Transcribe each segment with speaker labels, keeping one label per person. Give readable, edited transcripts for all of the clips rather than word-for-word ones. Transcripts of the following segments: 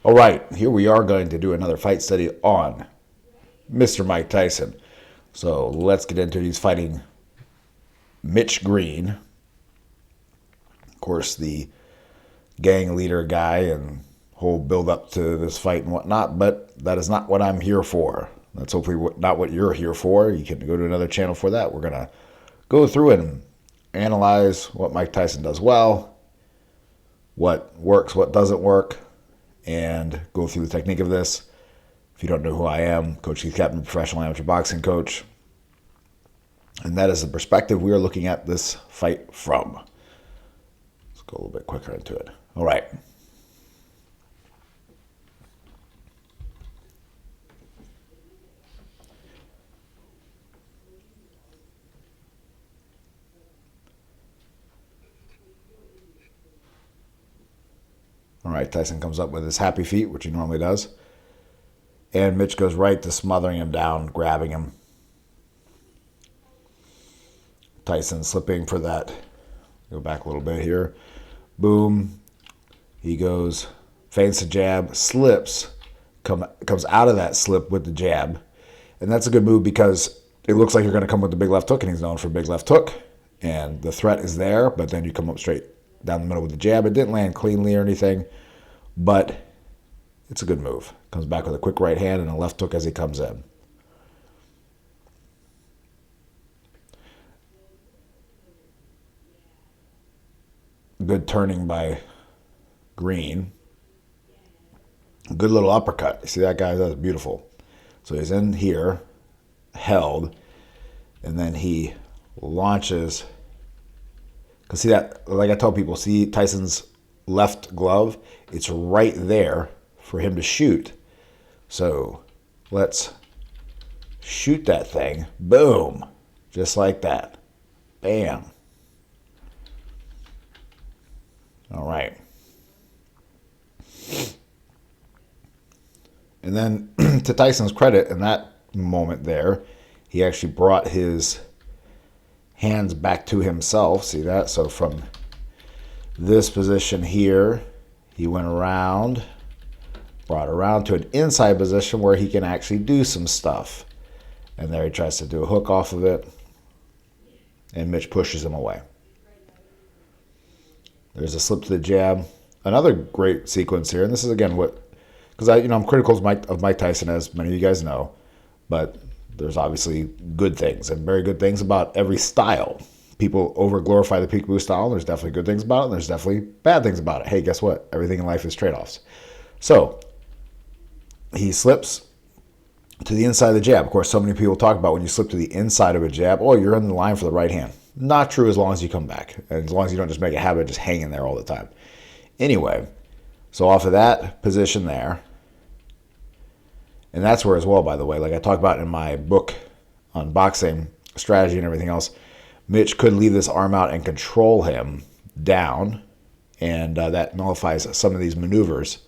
Speaker 1: All right, here we are going to do another fight study on Mr. Mike Tyson. So let's get into it. He's fighting Mitch Green. Of course, the gang leader guy and whole build up to this fight and whatnot, but that is not what I'm here for. That's hopefully not what you're here for. You can go to another channel for that. We're going to go through and analyze what Mike Tyson does well, what works, what doesn't work, and go through the technique of this. If you don't know who I am, Coach Keith Captain, professional amateur boxing coach. And that is the perspective we are looking at this fight from. Let's go a little bit quicker into it. All right. All right, Tyson comes up with his happy feet, which he normally does. And Mitch goes right to smothering him down, grabbing him. Tyson slipping for that. Go back a little bit here. Boom. He goes, feints a jab, slips, comes out of that slip with the jab. And that's a good move because it looks like you're going to come with the big left hook, and he's known for a big left hook. And the threat is there, but then you come up straight down the middle with the jab. It didn't land cleanly or anything, but it's a good move. Comes back with a quick right hand and a left hook as he comes in. Good turning by Green. Good little uppercut. You see that guy? That's beautiful. So he's in here, held, and then he launches. Because see that, like I tell people, see Tyson's left glove? It's right there for him to shoot. So let's shoot that thing. Boom. Just like that. Bam. All right. And then to Tyson's credit, in that moment there, he actually brought his hands back to himself. See that? So from this position here, he went around, brought around to an inside position where he can actually do some stuff. And there he tries to do a hook off of it, and Mitch pushes him away. There's a slip to the jab. Another great sequence here, and this is again what, because I'm critical of Mike Tyson, as many of you guys know, but there's obviously good things and very good things about every style. People over-glorify the peekaboo style, and there's definitely good things about it, and there's definitely bad things about it. Hey, guess what? Everything in life is trade-offs. So he slips to the inside of the jab. Of course, so many people talk about when you slip to the inside of a jab, oh, you're in the line for the right hand. Not true as long as you come back, and as long as you don't just make a habit of just hanging there all the time. Anyway, so off of that position there, and that's where as well, by the way, like I talk about in my book on boxing strategy and everything else, Mitch could leave this arm out and control him down, and that nullifies some of these maneuvers.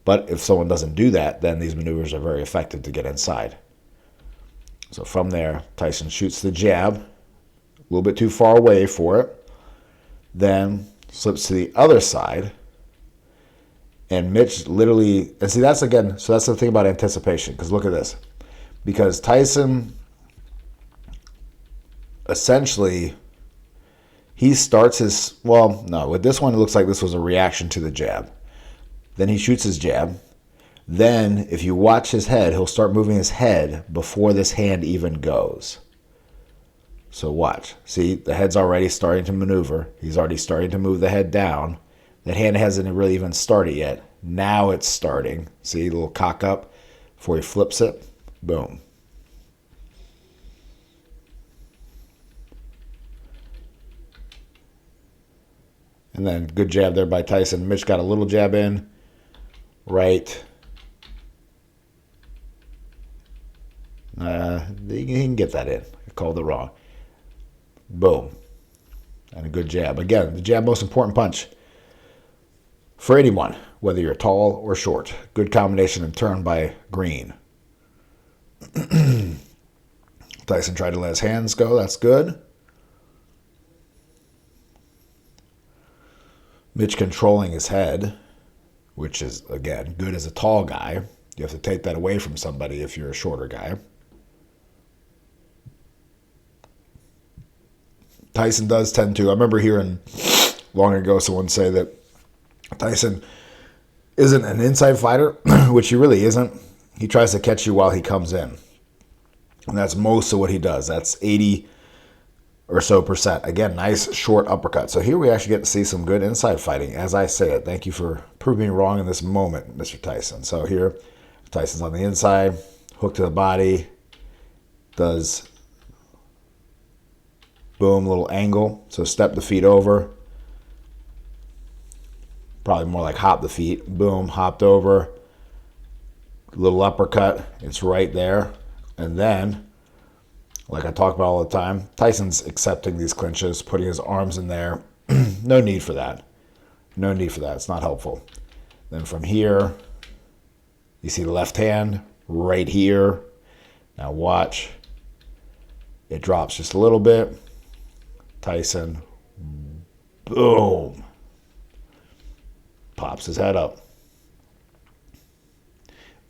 Speaker 1: But if someone doesn't do that, then these maneuvers are very effective to get inside. So from there, Tyson shoots the jab, a little bit too far away for it, then slips to the other side, and Mitch literally, and see that's again, so that's the thing about anticipation, because look at this. Because Tyson, essentially, he starts his, well, no, with this one it looks like this was a reaction to the jab. Then he shoots his jab. Then, if you watch his head, he'll start moving his head before this hand even goes. So watch. See, the head's already starting to maneuver. He's already starting to move the head down. That hand hasn't really even started yet. Now it's starting. See, a little cock up before he flips it. Boom. And then good jab there by Tyson. Mitch got a little jab in. Right. He can get that in. I called it wrong. Boom. And a good jab. Again, the jab, most important punch for anyone, whether you're tall or short. Good combination and turn by Green. Tyson tried to let his hands go. That's good. Mitch controlling his head, which is, again, good as a tall guy. You have to take that away from somebody if you're a shorter guy. Tyson does tend to. I remember hearing long ago someone say that Tyson isn't an inside fighter, which he really isn't. He tries to catch you while he comes in. And that's most of what he does. That's 80 or so percent. Again, nice short uppercut. So here we actually get to see some good inside fighting, as I say it. Thank you for proving me wrong in this moment, Mr. Tyson. So here, Tyson's on the inside, hook to the body, does boom, little angle. So step the feet over. Probably more like hop the feet. Boom, hopped over. Little uppercut. It's right there. And then, like I talk about all the time, Tyson's accepting these clinches, putting his arms in there. No need for that. No need for that. It's not helpful. Then from here, you see the left hand right here. Now watch. It drops just a little bit. Tyson, boom, pops his head up.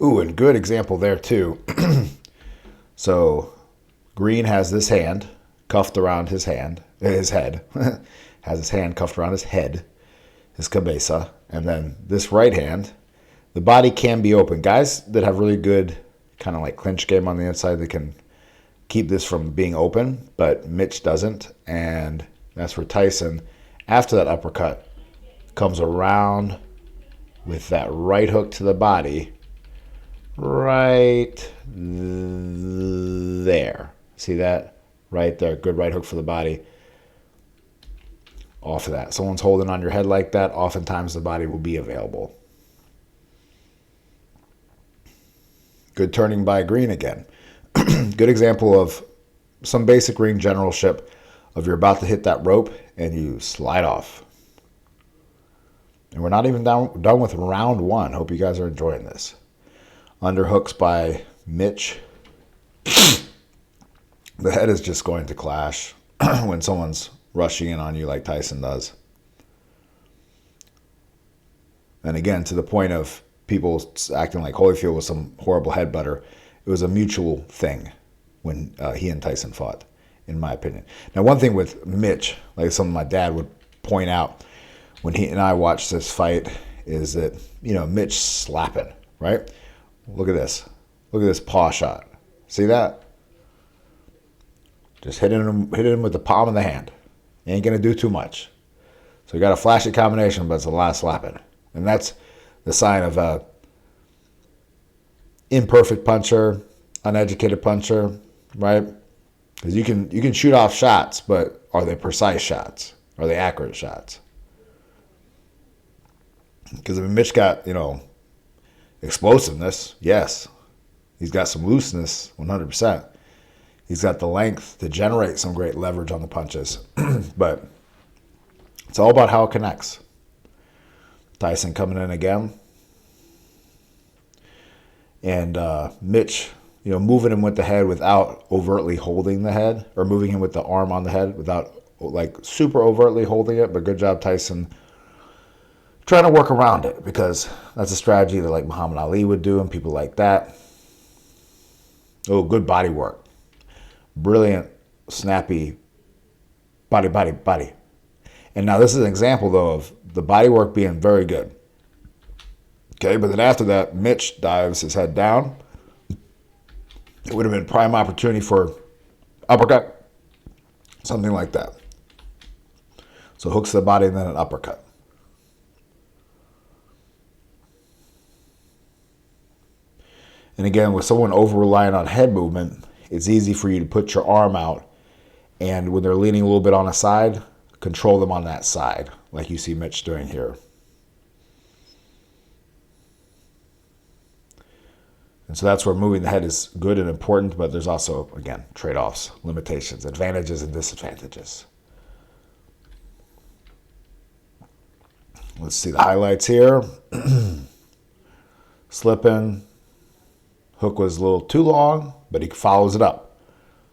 Speaker 1: Ooh, and good example there too. So Green has this hand cuffed around his head, has his hand cuffed around his head, his cabeza, and then this right hand, the body can be open. Guys that have really good kind of like clinch game on the inside, they can keep this from being open, but Mitch doesn't, and that's where Tyson, after that uppercut, comes around with that right hook to the body, right there. See that? Right there. Good right hook for the body. Off of that. Someone's holding on your head like that, oftentimes the body will be available. Good turning by Green again. Good example of some basic ring generalship of you're about to hit that rope and you slide off. And we're not even done with round one. Hope you guys are enjoying this. Underhooks by Mitch. The head is just going to clash when someone's rushing in on you like Tyson does. And again, to the point of people acting like Holyfield was some horrible headbutter, it was a mutual thing when he and Tyson fought, in my opinion. Now, one thing with Mitch, like something my dad would point out when he and I watched this fight, is that, you know, Mitch slapping, right? Look at this. Look at this paw shot. See that? Just hitting him with the palm of the hand. He ain't going to do too much. So you got a flashy combination, but it's a lot of slapping. And that's the sign of a imperfect puncher, uneducated puncher, right? Because you can shoot off shots, but are they precise shots? Are they accurate shots? Because I mean, Mitch got, you know, explosiveness, yes. He's got some looseness, 100%. He's got the length to generate some great leverage on the punches. But it's all about how it connects. Tyson coming in again. And Mitch, you know, moving him with the head without overtly holding the head, or moving him with the arm on the head without like super overtly holding it. But good job, Tyson, trying to work around it, because that's a strategy that like Muhammad Ali would do and people like that. Oh, good body work. Brilliant, snappy body. And now this is an example, though, of the body work being very good. Okay, but then after that, Mitch dives his head down. It would have been prime opportunity for uppercut, something like that. So hooks to the body and then an uppercut. And again, with someone over-reliant on head movement, it's easy for you to put your arm out, and when they're leaning a little bit on a side, control them on that side, like you see Mitch doing here. And so that's where moving the head is good and important, but there's also, again, trade-offs, limitations, advantages and disadvantages. Let's see the highlights here. Slipping. Hook was a little too long, but he follows it up.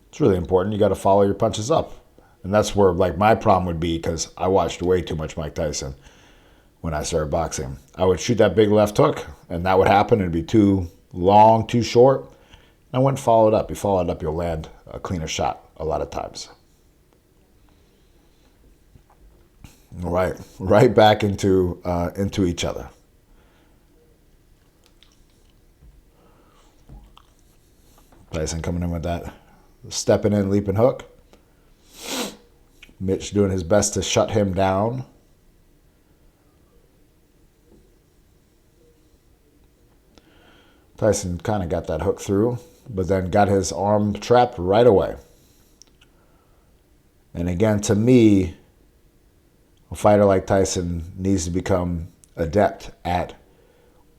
Speaker 1: It's really important. You got to follow your punches up. And that's where like my problem would be, because I watched way too much Mike Tyson. when I started boxing. I would shoot that big left hook, and that would happen. It'd be too long, too short. I wouldn't follow it up. You follow it up, you'll land a cleaner shot a lot of times. Right back into each other. Tyson coming in with that stepping in, leaping hook. Mitch doing his best to shut him down. Tyson kind of got that hook through, but then got his arm trapped right away. And again, to me, a fighter like Tyson needs to become adept at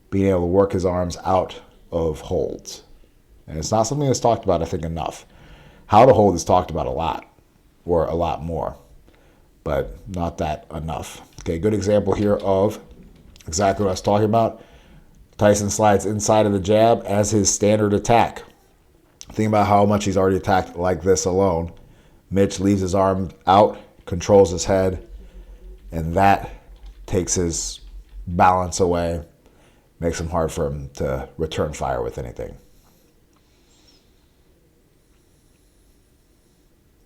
Speaker 1: being able to work his arms out of holds. And it's not something that's talked about, I think, enough. How to hold is talked about a lot, or a lot more, but not that enough. Okay, good example here of exactly what I was talking about. Tyson slides inside of the jab as his standard attack. Think about how much he's already attacked like this alone. Mitch leaves his arm out, controls his head, and that takes his balance away, makes him hard for him to return fire with anything.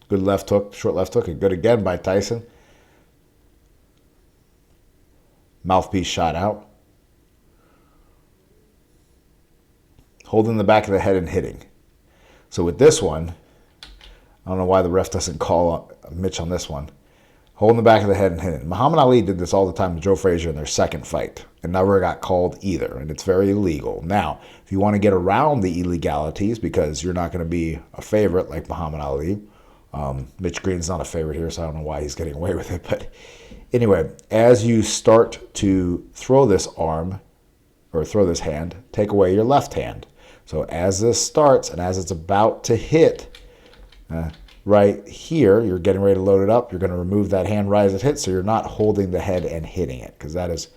Speaker 1: Good left hook, short left hook, and good again by Tyson. Mouthpiece shot out. Holding the back of the head and hitting. So with this one, I don't know why the ref doesn't call Mitch on this one. Holding the back of the head and hitting. Muhammad Ali did this all the time to Joe Frazier in their second fight and never got called either, and it's very illegal. Now, if you want to get around the illegalities because you're not going to be a favorite like Muhammad Ali, Mitch Green's not a favorite here, so I don't know why he's getting away with it. But anyway, as you start to throw this arm or throw this hand, take away your left hand. So as this starts and as it's about to hit, right here, you're getting ready to load it up. You're going to remove that hand right as it hits, so you're not holding the head and hitting it, because that is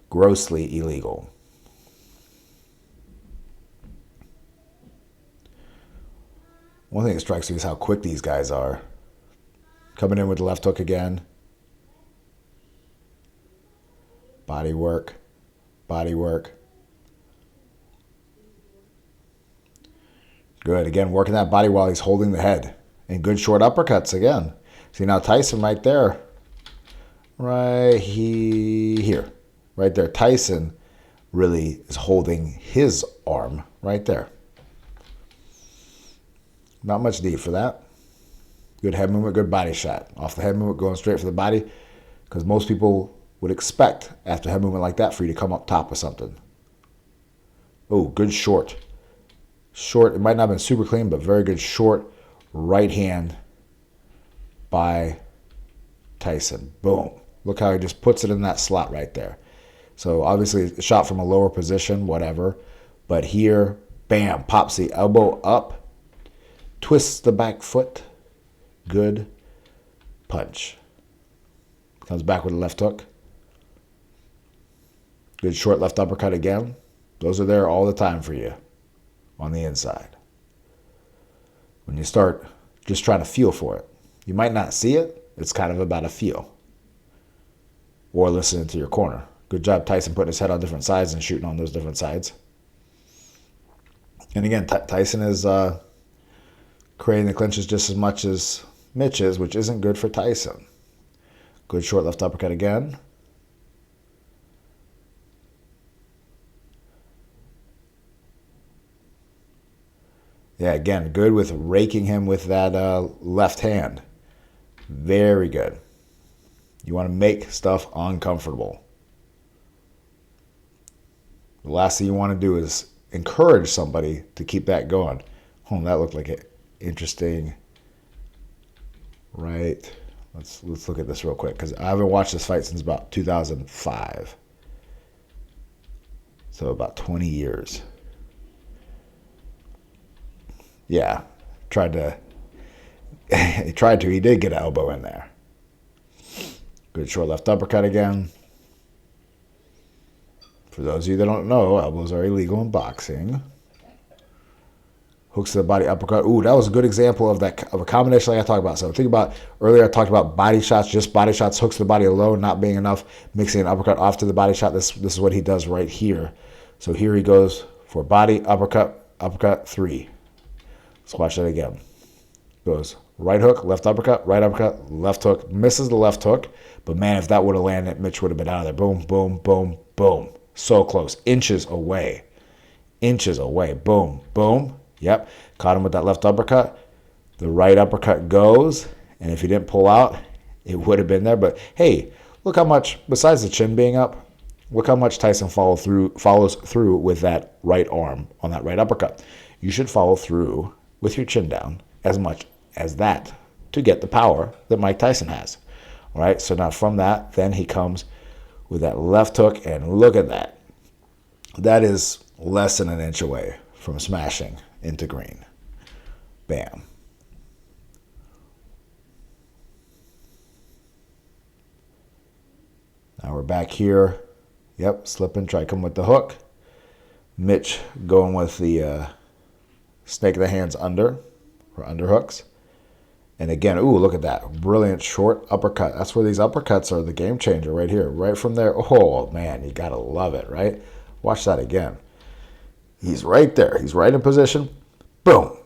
Speaker 1: grossly illegal. One thing that strikes me is how quick these guys are. Coming in with the left hook again. Body work. Body work. Good. Again, working that body while he's holding the head. And good short uppercuts again. See now Tyson right there. Right here. Right there. Tyson really is holding his arm right there. Not much need for that. Good head movement, good body shot. Off the head movement, going straight for the body. Because most people would expect, after a head movement like that, for you to come up top with something. Oh, good short. Short, it might not have been super clean, but very good short right hand by Tyson. Boom. Look how he just puts it in that slot right there. So obviously a shot from a lower position, whatever. But here, bam, pops the elbow up, twists the back foot. Good punch. Comes back with a left hook. Good short left uppercut again. Those are there all the time for you on the inside. When you start just trying to feel for it, you might not see it. It's kind of about a feel. Or listening to your corner. Good job Tyson putting his head on different sides and shooting on those different sides. And again, Tyson is creating the clinches just as much as Mitch is, which isn't good for Tyson. Good short left uppercut again. Yeah, again, good with raking him with that left hand. Very good. You want to make stuff uncomfortable. The last thing you want to do is encourage somebody to keep that going. Oh, that looked like it. Interesting. Right. Let's look at this real quick, because I haven't watched this fight since about 2005. So about 20 years. Yeah, he did get an elbow in there. Good short left uppercut again. For those of you that don't know, elbows are illegal in boxing. hooks to the body, uppercut. Ooh, that was a good example of that, of a combination like I talked about. So think about earlier I talked about body shots, just body shots, hooks to the body alone not being enough, mixing an uppercut off to the body shot. This is what he does right here. So here he goes for body, uppercut, uppercut, 3. Let's watch that again. Goes right hook, left uppercut, left hook. Misses the left hook, but man, if that would have landed, Mitch would have been out of there. Boom, boom, boom, boom. So close. Inches away. Inches away. Boom, boom. Yep. Caught him with that left uppercut. The right uppercut goes, and if he didn't pull out, it would have been there. But hey, look how much, besides the chin being up, look how much Tyson follows through with that right arm on that right uppercut. You should follow through with your chin down as much as that to get the power that Mike Tyson has. All right, so now from that, then he comes with that left hook, and look at that. That is less than an inch away from smashing into green. Bam. Now we're back here. Yep, slipping, try to come with the hook. Mitch going with the snake of the hands under, or underhooks. And again, ooh, look at that. Brilliant short uppercut. That's where these uppercuts are the game changer right here. Right from there. Oh, man, you got to love it, right? Watch that again. He's right there. He's right in position. Boom.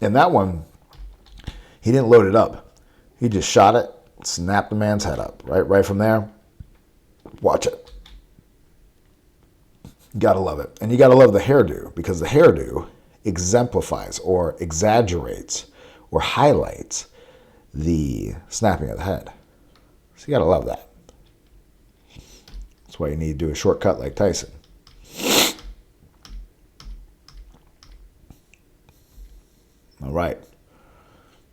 Speaker 1: And that one, he didn't load it up. He just shot it, snapped the man's head up. Right from there. Watch it. You got to love it. And you got to love the hairdo, because the hairdo exemplifies or exaggerates or highlights the snapping of the head. So you got to love that. That's why you need to do a shortcut like Tyson. All right.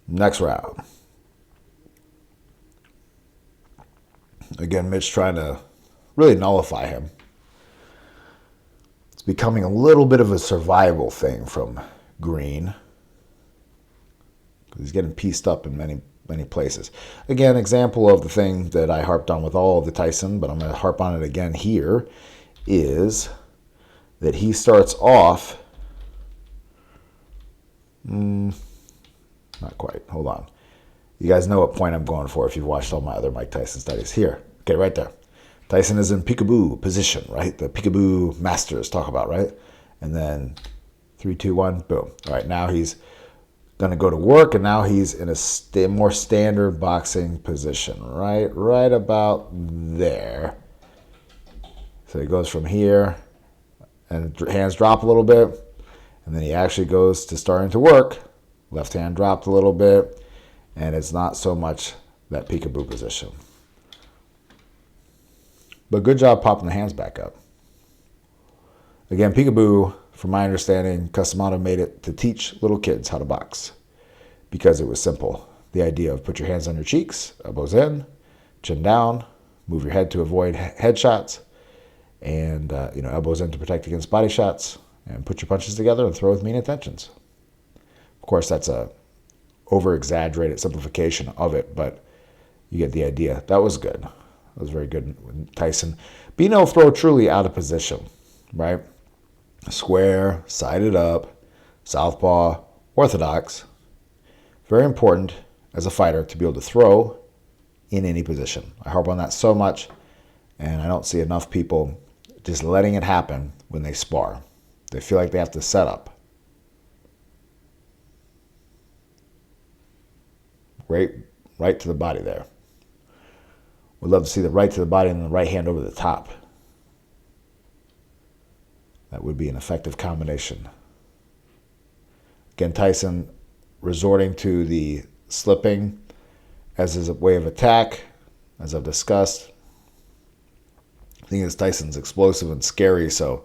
Speaker 1: Next round. Again, Mitch trying to really nullify him. It's becoming a little bit of a survival thing from Green. He's getting pieced up in many places. Again, example of the thing that I harped on with all of the Tyson, but I'm going to harp on it again here, is that he starts off, not quite, hold on. You guys know what point I'm going for if you've watched all my other Mike Tyson studies. Here, okay, right there. Tyson is in peekaboo position, right? The peekaboo masters talk about, right? And then 3, 2, 1, boom. All right, now he's going to go to work, and now he's in a more standard boxing position, right about there. So he goes from here, and hands drop a little bit, and then he actually goes to starting to work. Left hand dropped a little bit, and it's not so much that peekaboo position. But good job popping the hands back up. Again, peekaboo, from my understanding, Customato made it to teach little kids how to box because it was simple. The idea of put your hands on your cheeks, elbows in, chin down, move your head to avoid headshots, and elbows in to protect against body shots, and put your punches together and throw with mean intentions. Of course, that's a over-exaggerated simplification of it, but you get the idea. That was good. That was very good. Tyson. Be no throw truly out of position, right? Square, sided up, southpaw, orthodox. Very important as a fighter to be able to throw in any position. I harp on that so much, and I don't see enough people just letting it happen when they spar. They feel like they have to set up. Right to the body there. We'd love to see the right to the body and the right hand over the top. That would be an effective combination. Again, Tyson resorting to the slipping as his way of attack, as I've discussed. The thing is, Tyson's explosive and scary, so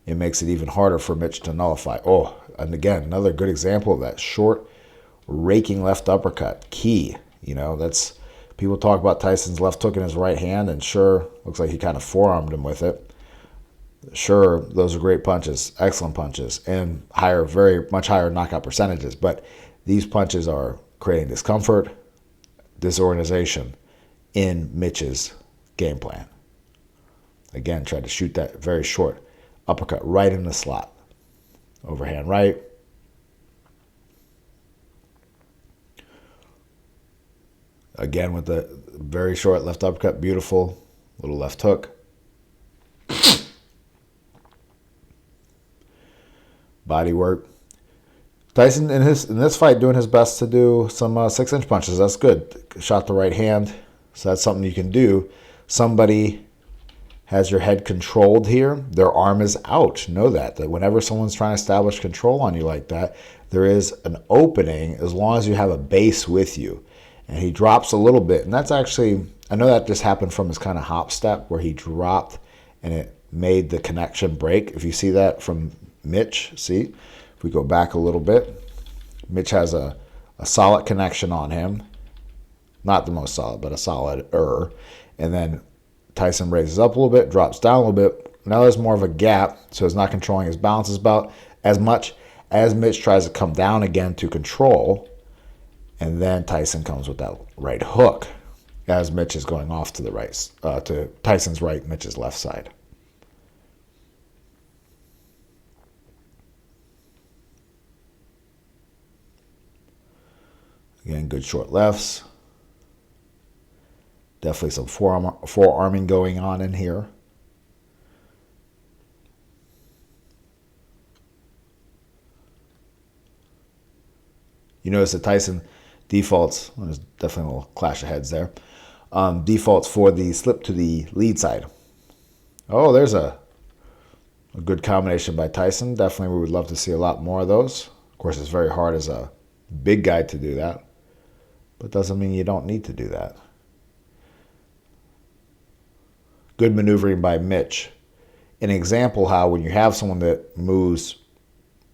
Speaker 1: it makes it even harder for Mitch to nullify. Oh, and again, another good example of that short, raking left uppercut. Key. That's people talk about Tyson's left hook in his right hand, and sure, looks like he kind of forearmed him with it. Sure, those are great punches, excellent punches, and very much higher knockout percentages. But these punches are creating discomfort, disorganization in Mitch's game plan. Again, tried to shoot that very short uppercut right in the slot. Overhand right, Again with the very short left uppercut, beautiful little left hook. Body work. Tyson in this fight doing his best to do some 6-inch punches. That's good. Shot the right hand, so that's something you can do. Somebody has your head controlled here. Their arm is out. Know that whenever someone's trying to establish control on you like that, there is an opening as long as you have a base with you. And he drops a little bit, and that's actually, I know that just happened from his kind of hop step where he dropped and it made the connection break. If you see that from Mitch, see? If we go back a little bit, Mitch has a solid connection on him. Not the most solid, but a solid-er. And then Tyson raises up a little bit, drops down a little bit. Now there's more of a gap, so he's not controlling his balance as much as Mitch tries to come down again to control. And then Tyson comes with that right hook as Mitch is going off to the right, to Tyson's right, Mitch's left side. Again, good short lefts. Definitely some forearming going on in here. You notice that Tyson defaults, well, there's definitely a little clash of heads there, defaults for the slip to the lead side. Oh, there's a good combination by Tyson. Definitely we would love to see a lot more of those. Of course, it's very hard as a big guy to do that, but doesn't mean you don't need to do that. Good maneuvering by Mitch. An example how when you have someone that moves,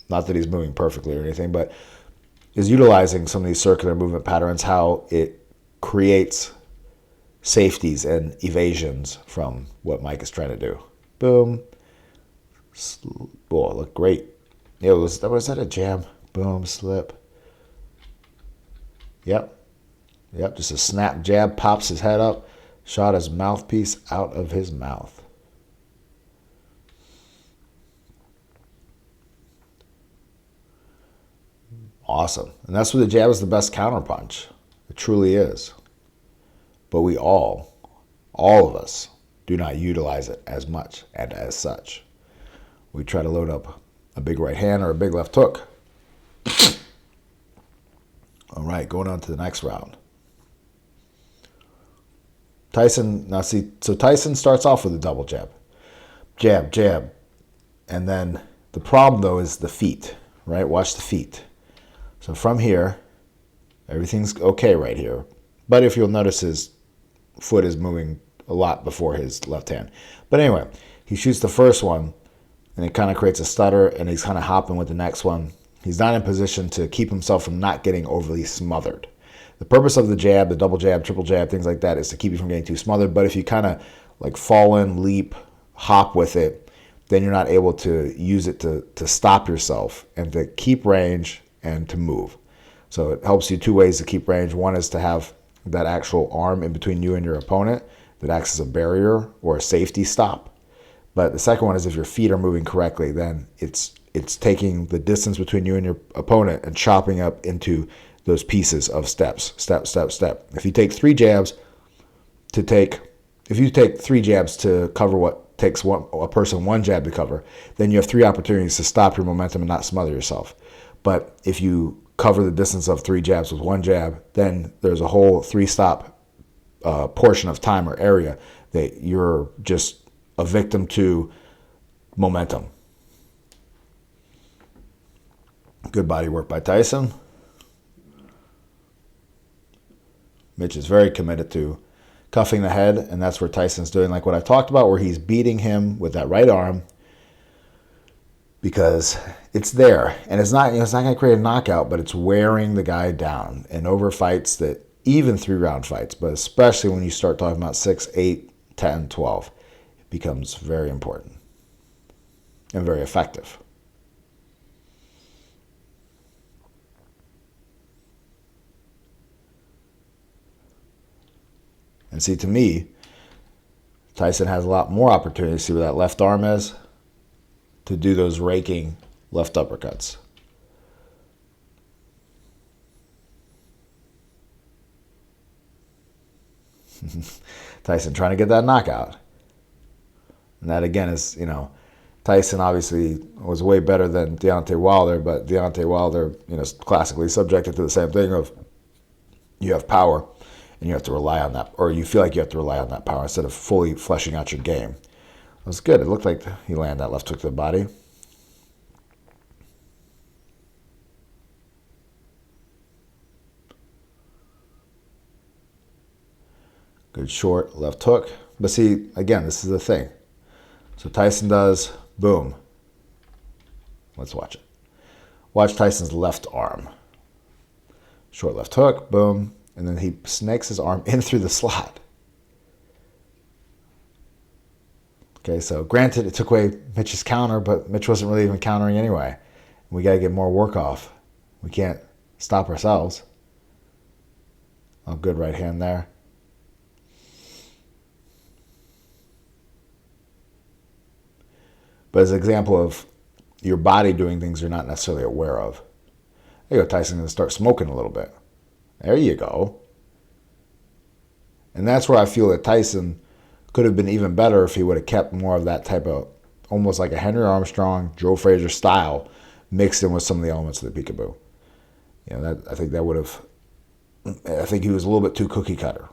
Speaker 1: not that he's moving perfectly or anything, but is utilizing some of these circular movement patterns, how it creates safeties and evasions from what Mike is trying to do. Boom. Oh, it looked great. Yeah, was that a jab? Boom, slip. Yep, just a snap jab, pops his head up, shot his mouthpiece out of his mouth. Awesome. And that's where the jab is the best counterpunch. It truly is. But we all of us, do not utilize it as much and as such. We try to load up a big right hand or a big left hook. All right, going on to the next round. Tyson, now see, so Tyson starts off with a double jab. Jab, jab. And then the problem, though, is the feet, right? Watch the feet. So from here, everything's okay right here. But if you'll notice, his foot is moving a lot before his left hand. But anyway, he shoots the first one, and it kind of creates a stutter, and he's kind of hopping with the next one. He's not in position to keep himself from not getting overly smothered. The purpose of the jab, the double jab, triple jab, things like that, is to keep you from getting too smothered. But if you kind of like fall in, leap, hop with it, then you're not able to use it to stop yourself and to keep range and to move. So it helps you two ways to keep range. One is to have that actual arm in between you and your opponent that acts as a barrier or a safety stop. But the second one is if your feet are moving correctly, then it's taking the distance between you and your opponent and chopping up into those pieces of steps, step, step, step. If you take three jabs to cover what takes a person one jab to cover, then you have three opportunities to stop your momentum and not smother yourself. But if you cover the distance of three jabs with one jab, then there's a whole three-stop portion of time or area that you're just a victim to momentum. Good body work by Tyson. Mitch is very committed to cuffing the head, and that's where Tyson's doing like what I talked about, where he's beating him with that right arm because it's there. And it's not going to create a knockout, but it's wearing the guy down. And over fights that, even 3-round fights, but especially when you start talking about 6, 8, 10, 12, it becomes very important and very effective. And see, to me, Tyson has a lot more opportunity to see where that left arm is to do those raking left uppercuts. Tyson trying to get that knockout. And that, again, is, Tyson obviously was way better than Deontay Wilder, but Deontay Wilder, classically subjected to the same thing of you have power and you have to rely on that, or you feel like you have to rely on that power instead of fully fleshing out your game. It was good. It looked like he landed that left hook to the body. Good short left hook. But see, again, this is the thing. So Tyson does, boom. Let's watch it. Watch Tyson's left arm. Short left hook, boom. And then he snakes his arm in through the slot. Okay, so granted, it took away Mitch's counter, but Mitch wasn't really even countering anyway. We got to get more work off. We can't stop ourselves. Oh, good right hand there. But as an example of your body doing things you're not necessarily aware of. There you go, Tyson, going to start smoking a little bit. There you go. And that's where I feel that Tyson could have been even better if he would have kept more of that type of, almost like a Henry Armstrong, Joe Frazier style, mixed in with some of the elements of the peekaboo. I think that would have, I think he was a little bit too cookie cutter.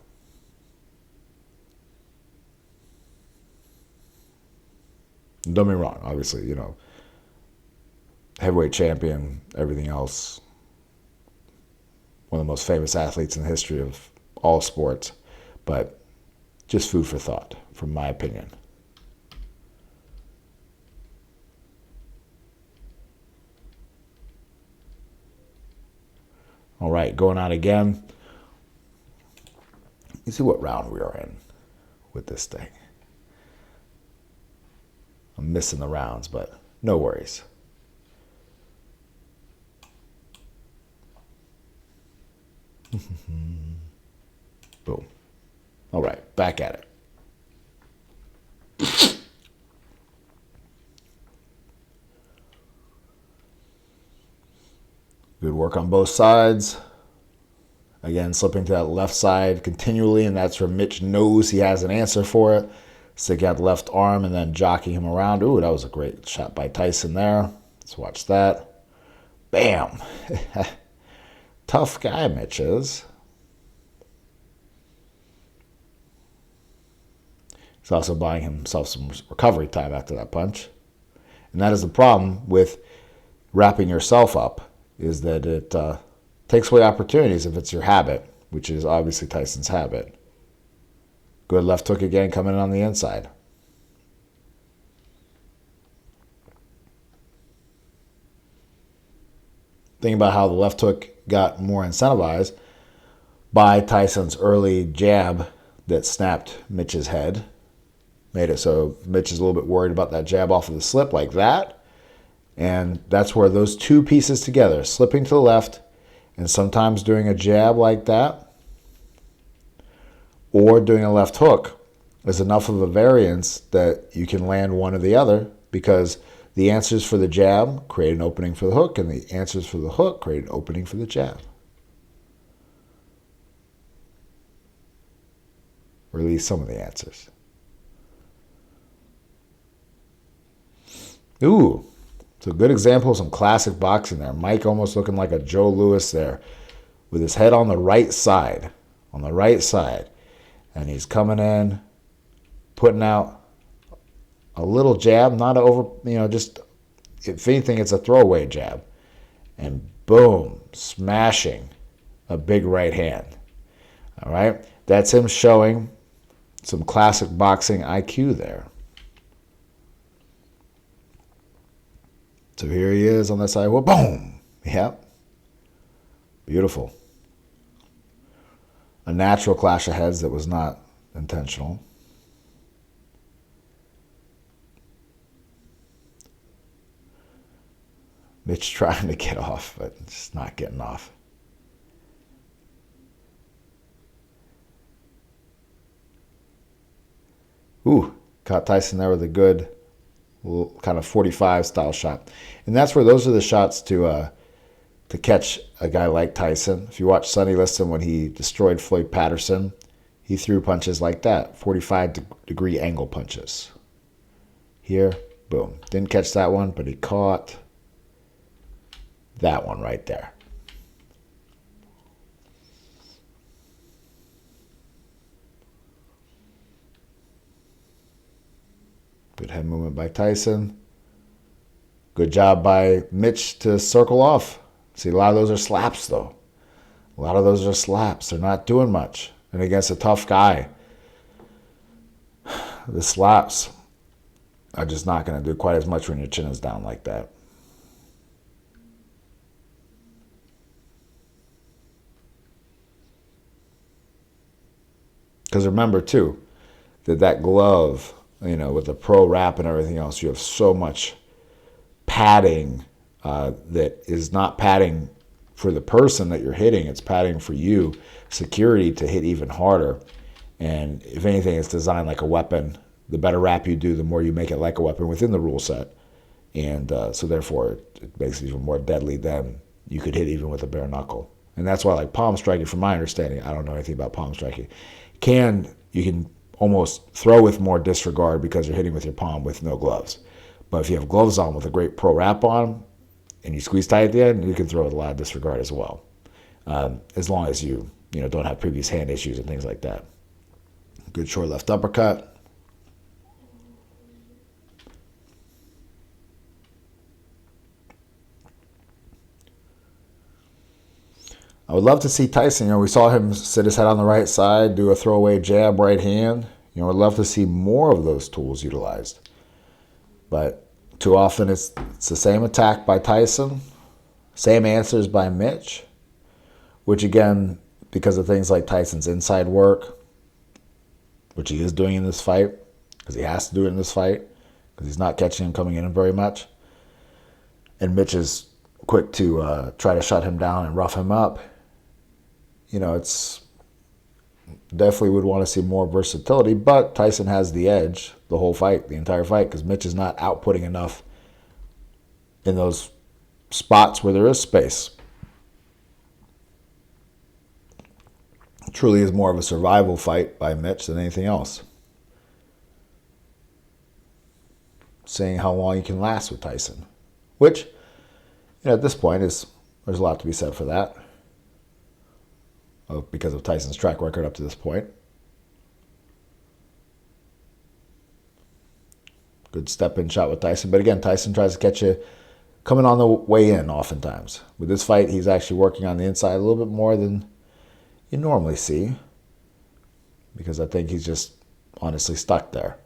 Speaker 1: Don't be wrong, obviously, heavyweight champion, everything else, one of the most famous athletes in the history of all sports, but just food for thought, from my opinion. All right, going on again. You see what round we are in with this thing. I'm missing the rounds, but no worries. Boom. All right, back at it. Good work on both sides. Again, slipping to that left side continually, and that's where Mitch knows he has an answer for it. Stick out the left arm and then jockeying him around. Ooh, that was a great shot by Tyson there. Let's watch that. Bam. Tough guy, Mitch is. He's also buying himself some recovery time after that punch. And that is the problem with wrapping yourself up, is that it takes away opportunities if it's your habit, which is obviously Tyson's habit. Good left hook again, coming in on the inside. Think about how the left hook got more incentivized by Tyson's early jab that snapped Mitch's head. Made it so Mitch is a little bit worried about that jab off of the slip like that. And that's where those two pieces together, slipping to the left and sometimes doing a jab like that, or doing a left hook, is enough of a variance that you can land one or the other, because the answers for the jab create an opening for the hook, and the answers for the hook create an opening for the jab. Or at least some of the answers. Ooh, it's a good example of some classic boxing there. Mike almost looking like a Joe Louis there, with his head on the right side. On the right side. And he's coming in, putting out a little jab, not over, just, if anything, it's a throwaway jab. And boom, smashing a big right hand. All right? That's him showing some classic boxing IQ there. So here he is on that side. Well, boom. Yep. Beautiful. A natural clash of heads that was not intentional. Mitch trying to get off, but just not getting off. Ooh, caught Tyson there with a good little kind of 45 style shot. And that's where those are the shots to catch a guy like Tyson. If you watch Sonny Liston when he destroyed Floyd Patterson, he threw punches like that, 45-degree angle punches. Here, boom. Didn't catch that one, but he caught that one right there. Good head movement by Tyson. Good job by Mitch to circle off. See, a lot of those are slaps, though. A lot of those are slaps. They're not doing much. And against a tough guy, the slaps are just not going to do quite as much when your chin is down like that. Because remember, too, that glove, with the pro wrap and everything else, you have so much padding that is not padding for the person that you're hitting. It's padding for you, security to hit even harder. And if anything, it's designed like a weapon. The better wrap you do, the more you make it like a weapon within the rule set. And so therefore, it makes it even more deadly than you could hit even with a bare knuckle. And that's why, like palm striking, from my understanding, I don't know anything about palm striking, you can almost throw with more disregard because you're hitting with your palm with no gloves. But if you have gloves on with a great pro wrap on and you squeeze tight at the end, you can throw with a lot of disregard as well, as long as you don't have previous hand issues and things like that. Good short left uppercut. I would love to see Tyson. We saw him sit his head on the right side, do a throwaway jab, right hand. I'd love to see more of those tools utilized. But too often it's the same attack by Tyson, same answers by Mitch, which again, because of things like Tyson's inside work, which he is doing in this fight, because he has to do it in this fight, because he's not catching him coming in very much. And Mitch is quick to try to shut him down and rough him up. It's definitely would want to see more versatility, but Tyson has the edge the whole fight, the entire fight, because Mitch is not outputting enough in those spots where there is space. It truly is more of a survival fight by Mitch than anything else. Seeing how long you can last with Tyson, which at this point there's a lot to be said for that, because of Tyson's track record up to this point. Good step-in shot with Tyson. But again, Tyson tries to catch you coming on the way in oftentimes. With this fight, he's actually working on the inside a little bit more than you normally see, because I think he's just honestly stuck there.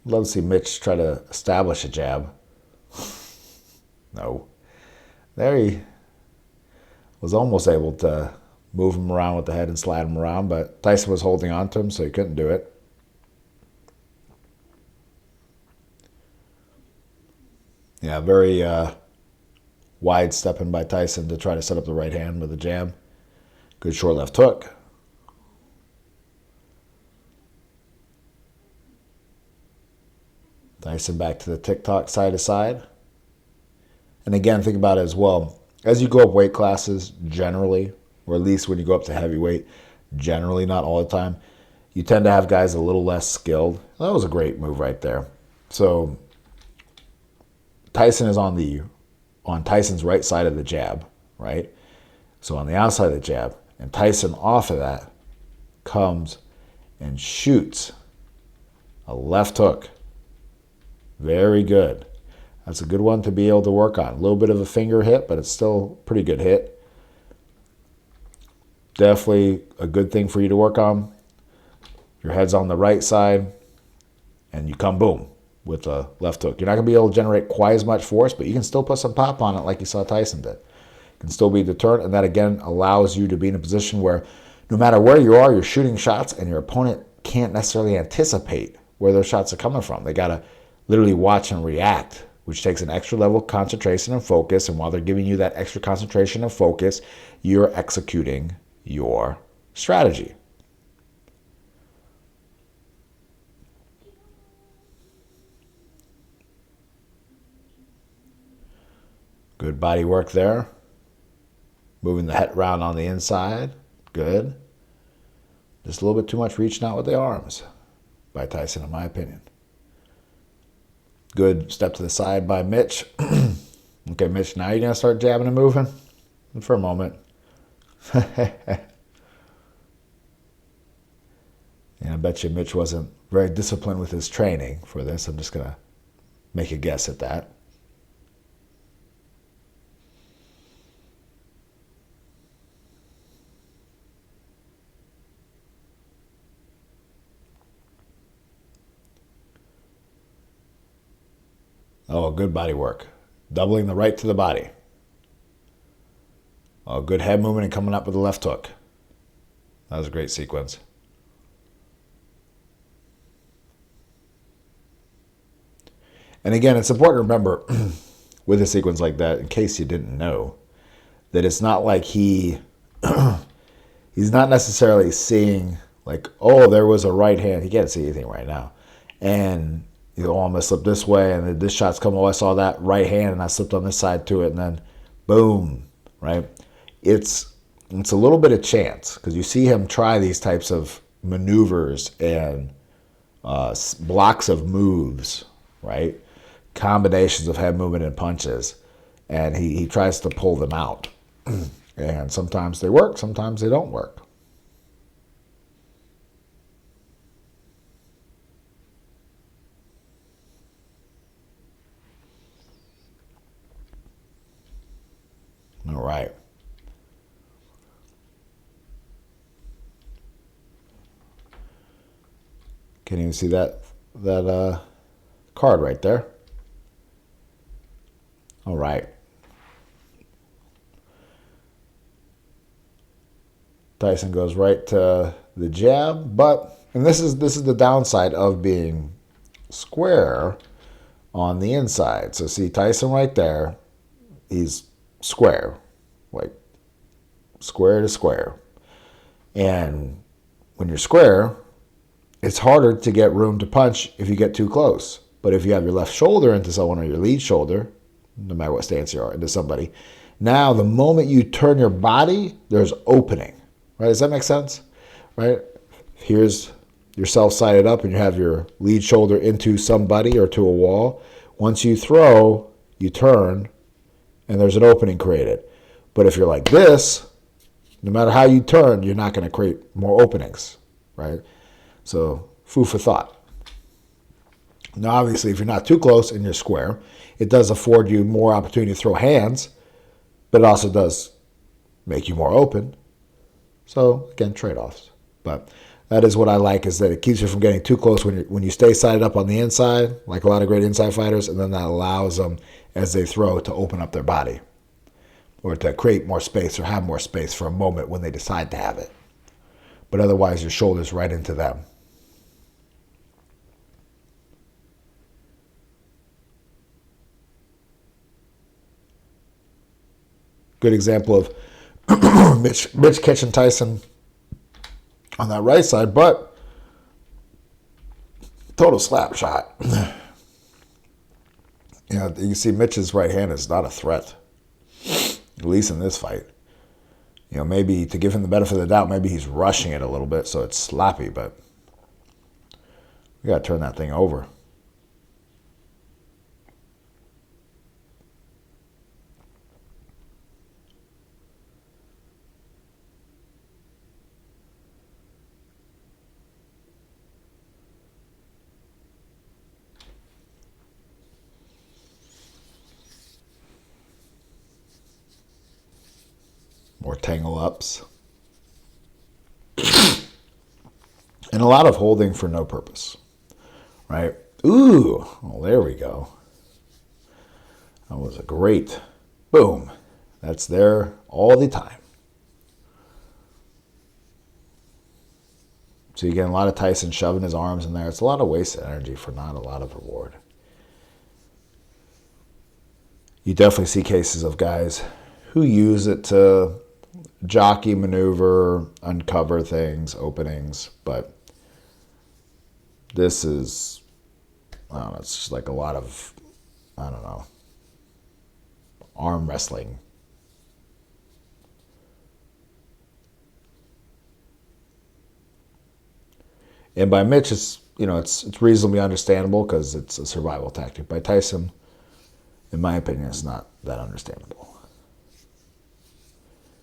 Speaker 1: Love to see Mitch try to establish a jab. No. There he was almost able to move him around with the head and slide him around, but Tyson was holding on to him, so he couldn't do it. Yeah, very wide stepping by Tyson to try to set up the right hand with a jab. Good short left hook. Tyson back to the tick-tock side to side. And again, think about it as well. As you go up weight classes, generally, or at least when you go up to heavyweight, generally, not all the time, you tend to have guys a little less skilled. That was a great move right there. So Tyson is on Tyson's right side of the jab, right? So on the outside of the jab, and Tyson off of that comes and shoots a left hook. Very good. That's a good one to be able to work on. A little bit of a finger hit, but it's still a pretty good hit. Definitely a good thing for you to work on. Your head's on the right side, and you come boom with a left hook. You're not going to be able to generate quite as much force, but you can still put some pop on it like you saw Tyson did. It can still be deterrent, and that again allows you to be in a position where no matter where you are, you're shooting shots, and your opponent can't necessarily anticipate where those shots are coming from. They got to literally watch and react, which takes an extra level of concentration and focus. And while they're giving you that extra concentration and focus, you're executing your strategy. Good body work there. Moving the head around on the inside. Good. Just a little bit too much reaching out with the arms by Tyson, in my opinion. Good step to the side by Mitch. Okay, Mitch, now you're going to start jabbing and moving? For a moment. And I bet you Mitch wasn't very disciplined with his training for this. I'm just going to make a guess at that. Oh, good body work. Doubling the right to the body. Oh, good head movement and coming up with the left hook. That was a great sequence. And again, it's important to remember with a sequence like that, in case you didn't know, that it's not like he's not necessarily seeing like, oh, there was a right hand. He can't see anything right now. And you know, oh, I'm going to slip this way, and then this shot's coming. Oh, I saw that right hand, and I slipped on this side to it, and then boom, right? It's a little bit of chance because you see him try these types of maneuvers and blocks of moves, right? Combinations of head movement and punches, and he tries to pull them out. And sometimes they work, sometimes they don't work. All right. Can you see that card right there? All right. Tyson goes right to the jab, and this is the downside of being square on the inside. So see Tyson right there, he's square, like square to square. And when you're square, it's harder to get room to punch if you get too close. But if you have your left shoulder into someone or your lead shoulder, no matter what stance you are, into somebody, now the moment you turn your body, there's opening. Right? Does that make sense? Right? Here's yourself sided up and you have your lead shoulder into somebody or to a wall. Once you throw, you turn, and there's an opening created. But if you're like this, no matter how you turn, you're not going to create more openings, right? So, food for thought. Now, obviously, if you're not too close and you're square, it does afford you more opportunity to throw hands, but it also does make you more open. So, again, trade-offs. But that is what I like, is that it keeps you from getting too close when you stay sided up on the inside, like a lot of great inside fighters, and then that allows them, as they throw, to open up their body or to create more space or have more space for a moment when they decide to have it. But otherwise, your shoulder's right into them. Good example of Mitch catching Tyson on that right side, but total slap shot. You know, you see Mitch's right hand is not a threat, at least in this fight. You know, maybe to give him the benefit of the doubt, maybe he's rushing it a little bit, so it's sloppy, but we got to turn that thing over. More tangle ups. And a lot of holding for no purpose. Right? Ooh. Well, there we go. That was a great boom. That's there all the time. So you get a lot of Tyson shoving his arms in there. It's a lot of wasted energy for not a lot of reward. You definitely see cases of guys who use it to jockey, maneuver, uncover things, openings, but this is, I don't know, it's just like a lot of, I don't know, arm wrestling. And by Mitch, it's reasonably understandable because it's a survival tactic. By Tyson, in my opinion, it's not that understandable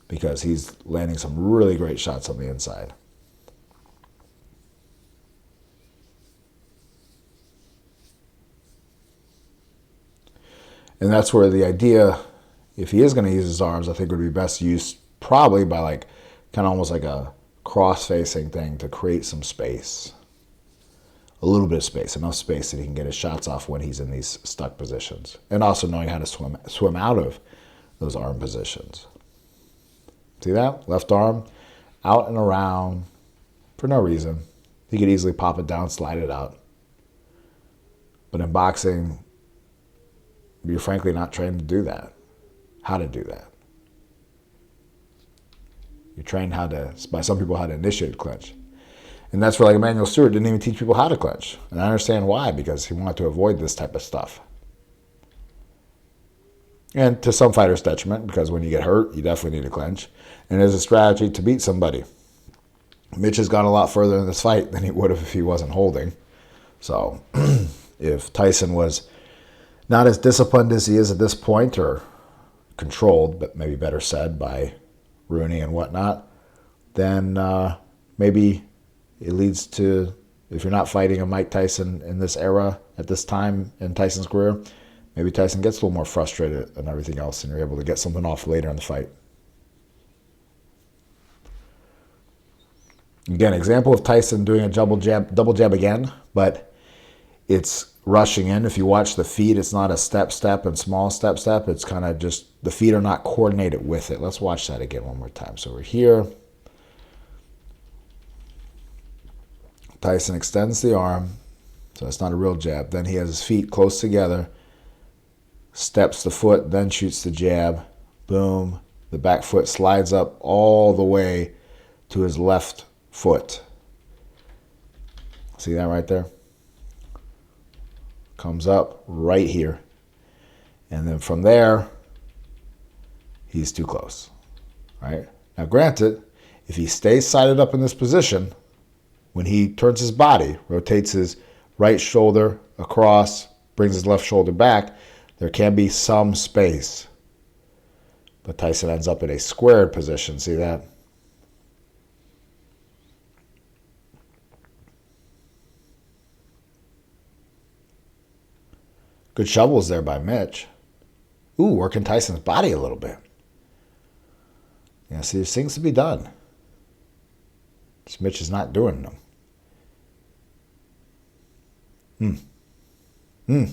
Speaker 1: because he's landing some really great shots on the inside. And that's where the idea, if he is going to use his arms, I think would be best used probably by like kind of almost like a cross-facing thing to create some space. A little bit of space, enough space that he can get his shots off when he's in these stuck positions. And also knowing how to swim out of those arm positions. See that? Left arm out and around for no reason. He could easily pop it down, slide it out. But in boxing, you're frankly not trained to do that. How to do that. You're trained by some people how to initiate clinch. And that's where like Emmanuel Stewart didn't even teach people how to clinch. And I understand why, because he wanted to avoid this type of stuff. And to some fighters' detriment, because when you get hurt, you definitely need to clinch. And there's a strategy to beat somebody. Mitch has gone a lot further in this fight than he would have if he wasn't holding. So if Tyson was not as disciplined as he is at this point, or controlled, but maybe better said, by Rooney and whatnot, then maybe it leads to, if you're not fighting a Mike Tyson in this era, at this time in Tyson's career, maybe Tyson gets a little more frustrated and everything else, and you're able to get something off later in the fight. Again, example of Tyson doing a double jab again, but it's rushing in. If you watch the feet, it's not a step, and small step. It's kind of just, the feet are not coordinated with it. Let's watch that again one more time. So we're here. Tyson extends the arm, so it's not a real jab. Then he has his feet close together, steps the foot, then shoots the jab. Boom. The back foot slides up all the way to his left foot. See that right there? Comes up right here. And then from there, he's too close. Right? Now granted, if he stays sided up in this position, when he turns his body, rotates his right shoulder across, brings his left shoulder back, there can be some space. But Tyson ends up in a squared position. See that? Good shovels there by Mitch. Ooh, working Tyson's body a little bit. Yeah, see, there's things to be done. This Mitch is not doing them. There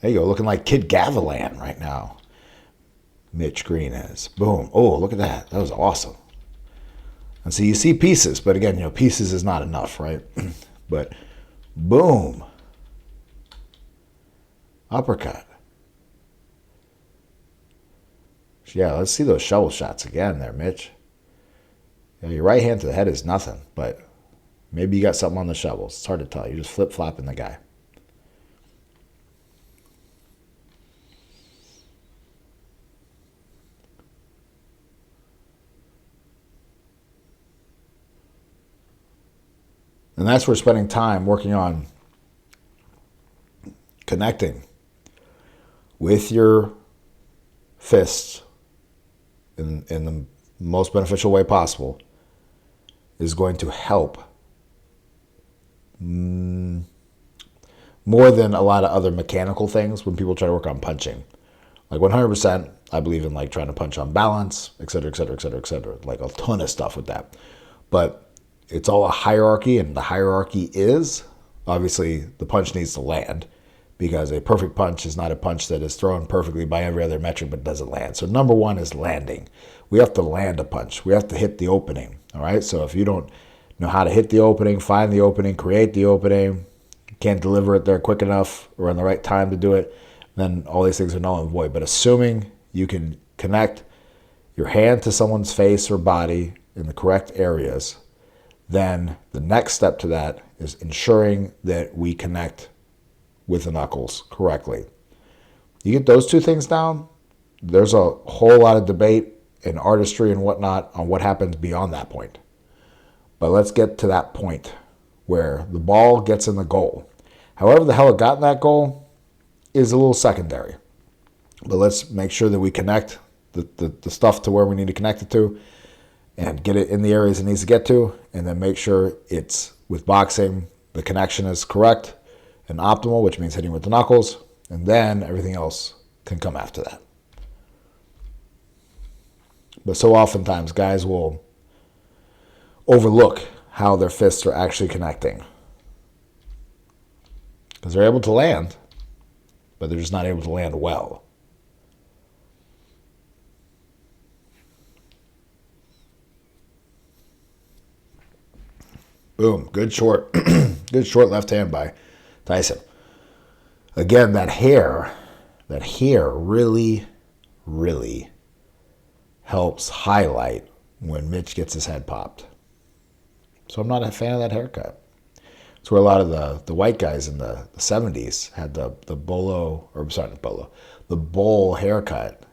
Speaker 1: you go, looking like Kid Gavilan right now. Mitch Green is. Boom. Oh, look at that. That was awesome. And so you see pieces, but again, pieces is not enough, right? But boom. Uppercut. Yeah, let's see those shovel shots again there, Mitch. Yeah, your right hand to the head is nothing, but maybe you got something on the shovels. It's hard to tell. You're just flip-flopping the guy. And that's where spending time working on connecting with your fists in the most beneficial way possible is going to help more than a lot of other mechanical things when people try to work on punching. Like 100%, I believe in like trying to punch on balance, et cetera, et cetera, et cetera, et cetera. Like a ton of stuff with that. But it's all a hierarchy, and the hierarchy is, obviously, the punch needs to land, because a perfect punch is not a punch that is thrown perfectly by every other metric but doesn't land. So number one is landing. We have to land a punch. We have to hit the opening, all right? So if you don't know how to hit the opening, find the opening, create the opening, can't deliver it there quick enough or in the right time to do it, then all these things are null and void. But assuming you can connect your hand to someone's face or body in the correct areas, then the next step to that is ensuring that we connect with the knuckles correctly. You get those two things down, there's a whole lot of debate and artistry and whatnot on what happens beyond that point. But let's get to that point where the ball gets in the goal. However the hell it got in that goal is a little secondary. But let's make sure that we connect the stuff to where we need to connect it to and get it in the areas it needs to get to, and then make sure it's, with boxing, the connection is correct and optimal, which means hitting with the knuckles, and then everything else can come after that. But so oftentimes guys will overlook how their fists are actually connecting, because they're able to land, but they're just not able to land well. Boom, good short, good short left hand by Tyson. Again, that hair really, really helps highlight when Mitch gets his head popped. So I'm not a fan of that haircut. It's where a lot of the white guys in the 70s had the bolo, or sorry, not bolo, the bowl haircut,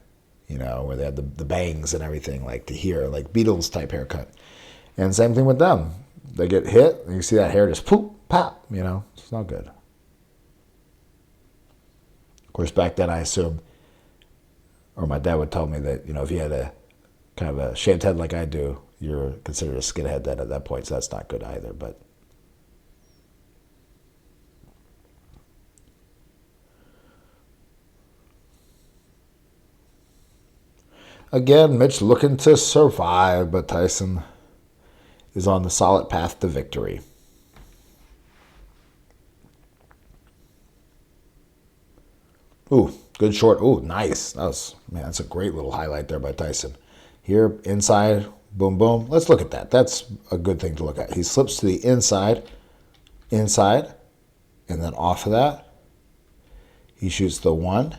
Speaker 1: you know, where they had the bangs and everything, like to here, like Beatles type haircut. And same thing with them. They get hit, and you see that hair just poof, pop, you know. It's not good. Of course, back then I assumed, or my dad would tell me that, you know, if you had a kind of a shaved head like I do, you're considered a skinhead then at that point, so that's not good either. But again, Mitch looking to survive, but Tyson is on the solid path to victory. Ooh, good short. Ooh, nice. That's a great little highlight there by Tyson. Here, inside, boom, boom. Let's look at that. That's a good thing to look at. He slips to the inside, and then off of that, he shoots the one,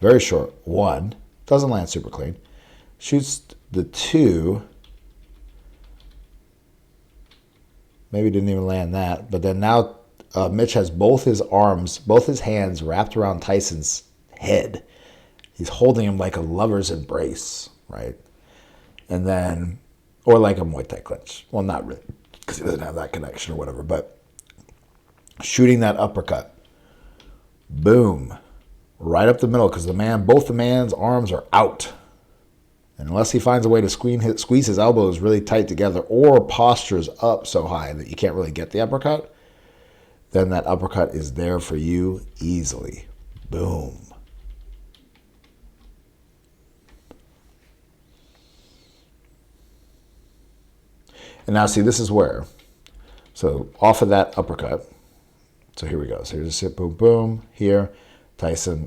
Speaker 1: very short, one. Doesn't land super clean. Shoots the two. Maybe didn't even land that. But then now Mitch has both his arms, both his hands wrapped around Tyson's head. He's holding him like a lover's embrace, right? And then, or like a Muay Thai clinch. Well, not really, because he doesn't have that connection or whatever. But shooting that uppercut. Boom. Right up the middle, because both the man's arms are out. And unless he finds a way to squeeze his elbows really tight together, or postures up so high that you can't really get the uppercut, then that uppercut is there for you easily. Boom. And now see, this is where, so off of that uppercut, so here we go. So here's a sit, boom, boom, here. Tyson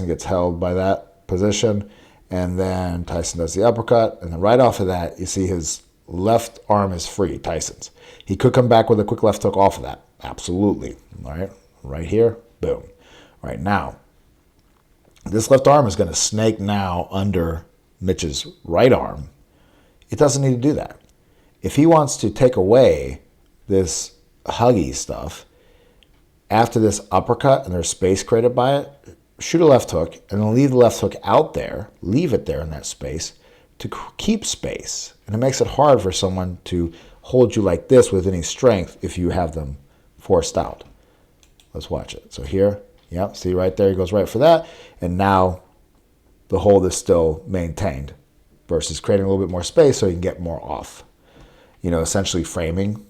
Speaker 1: gets held by that position, and then Tyson does the uppercut, and then right off of that, you see his left arm is free, Tyson's. He could come back with a quick left hook off of that. Absolutely. All right, right here, boom. All right, now, this left arm is going to snake now under Mitch's right arm. It doesn't need to do that. If he wants to take away this huggy stuff, after this uppercut and there's space created by it, shoot a left hook and then leave the left hook out there, leave it there in that space to keep space. And it makes it hard for someone to hold you like this with any strength if you have them forced out. Let's watch it. So here, yep, see right there, he goes right for that. And now the hold is still maintained versus creating a little bit more space so you can get more off. You know, essentially framing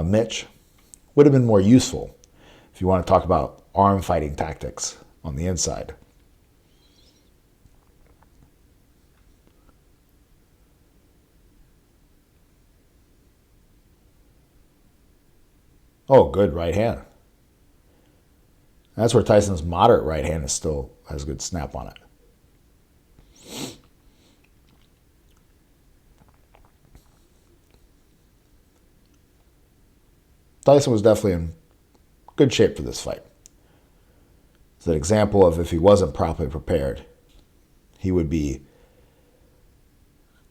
Speaker 1: Mitch would have been more useful if you want to talk about arm fighting tactics on the inside. Oh, good right hand. That's where Tyson's moderate right hand still has good snap on it. Tyson was definitely in good shape for this fight. It's an example of if he wasn't properly prepared, he would be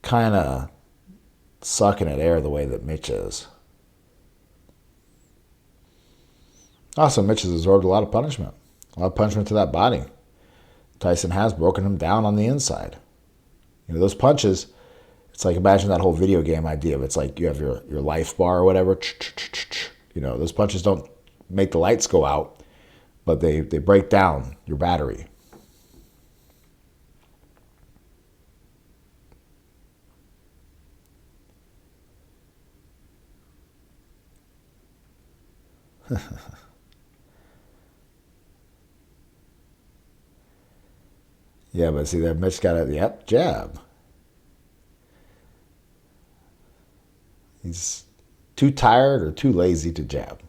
Speaker 1: kind of sucking at air the way that Mitch is. Also, Mitch has absorbed a lot of punishment to that body. Tyson has broken him down on the inside. You know, those punches, it's like, imagine that whole video game idea of, it's like you have your life bar or whatever, Those punches don't make the lights go out, but they break down your battery. Yeah, but see there, Mitch got it. Yep, jab. He's too tired or too lazy to jab.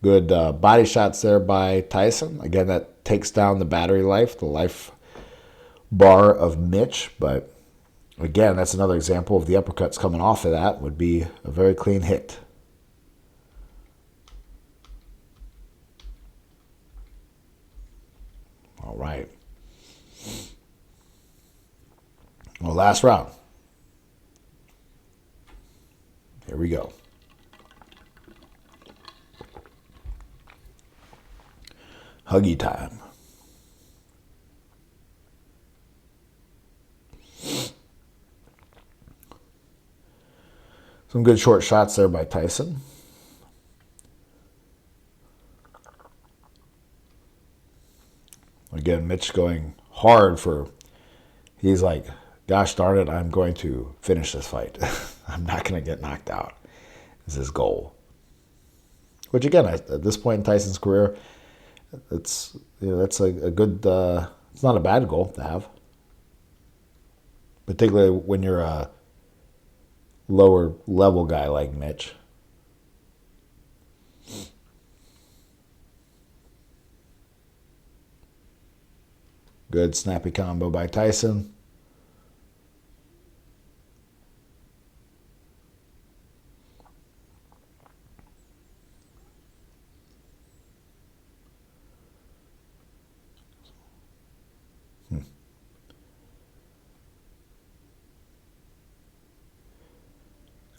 Speaker 1: Good body shots there by Tyson. Again, that takes down the battery life, the life bar of Mitch. But again, that's another example of the uppercuts coming off of that would be a very clean hit. All right. Well, last round. Here we go. Huggy time. Some good short shots there by Tyson. Again, Mitch going hard for, he's like, gosh darn it, I'm going to finish this fight. I'm not going to get knocked out. Is his goal. Which again, at this point in Tyson's career, that's a good, it's not a bad goal to have. Particularly when you're a lower level guy like Mitch. Good snappy combo by Tyson.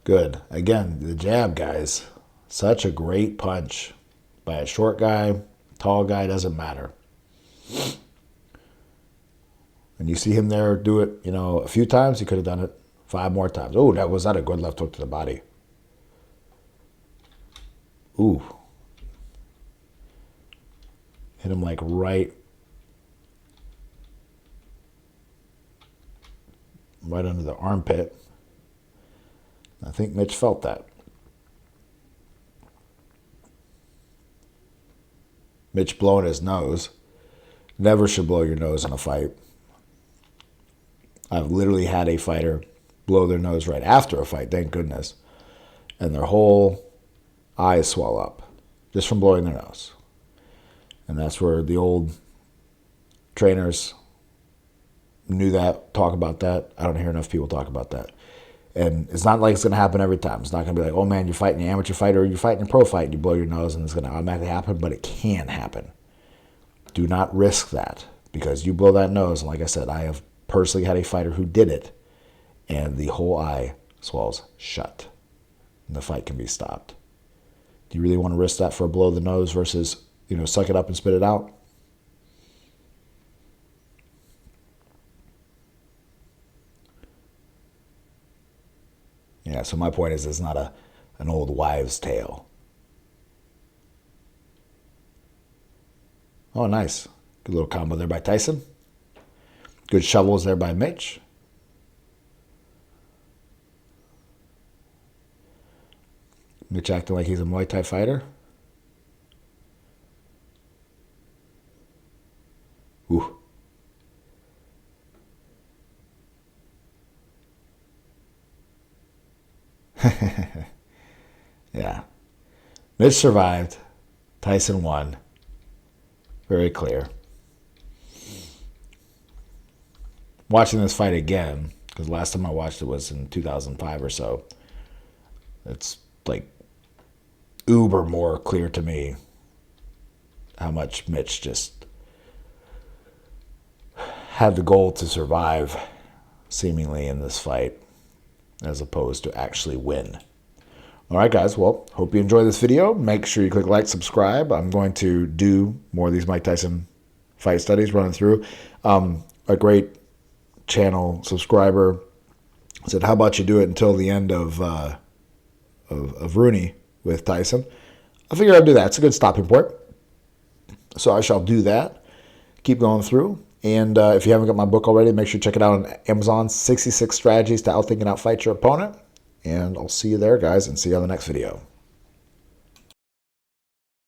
Speaker 1: Good. Again, the jab, guys. Such a great punch by a short guy, tall guy, doesn't matter. And you see him there do it, a few times. He could have done it 5 more times. Oh, was that a good left hook to the body? Ooh. Hit him like right under the armpit. I think Mitch felt that. Mitch blowing his nose. Never should blow your nose in a fight. I've literally had a fighter blow their nose right after a fight, thank goodness. And their whole eyes swell up just from blowing their nose. And that's where the old trainers knew that, talk about that. I don't hear enough people talk about that. And it's not like it's going to happen every time. It's not going to be like, oh man, you're fighting an amateur fighter or you're fighting a pro fight and you blow your nose and it's going to automatically happen, but it can happen. Do not risk that because you blow that nose. And like I said, I have personally had a fighter who did it and the whole eye swells shut and the fight can be stopped. Do you really want to risk that for a blow of the nose versus, suck it up and spit it out? Yeah, so my point is it's not an old wives' tale. Oh, nice. Good little combo there by Tyson. Good shovels there by Mitch. Mitch acting like he's a Muay Thai fighter. Ooh. Yeah. Mitch survived. Tyson won. Very clear. Watching this fight again, because last time I watched it was in 2005 or so, it's like uber more clear to me how much Mitch just had the goal to survive seemingly in this fight as opposed to actually win. All right, guys. Well, hope you enjoyed this video. Make sure you click like, subscribe. I'm going to do more of these Mike Tyson fight studies running through. A great channel subscriber said, how about you do it until the end of of Rooney with Tyson. I figured I'd do that. It's a good stopping point. So I shall do that. Keep going through. And if you haven't got my book already, make sure you check it out on Amazon, 66 Strategies to Outthink and Outfight Your Opponent. And I'll see you there, guys, and see you on the next video.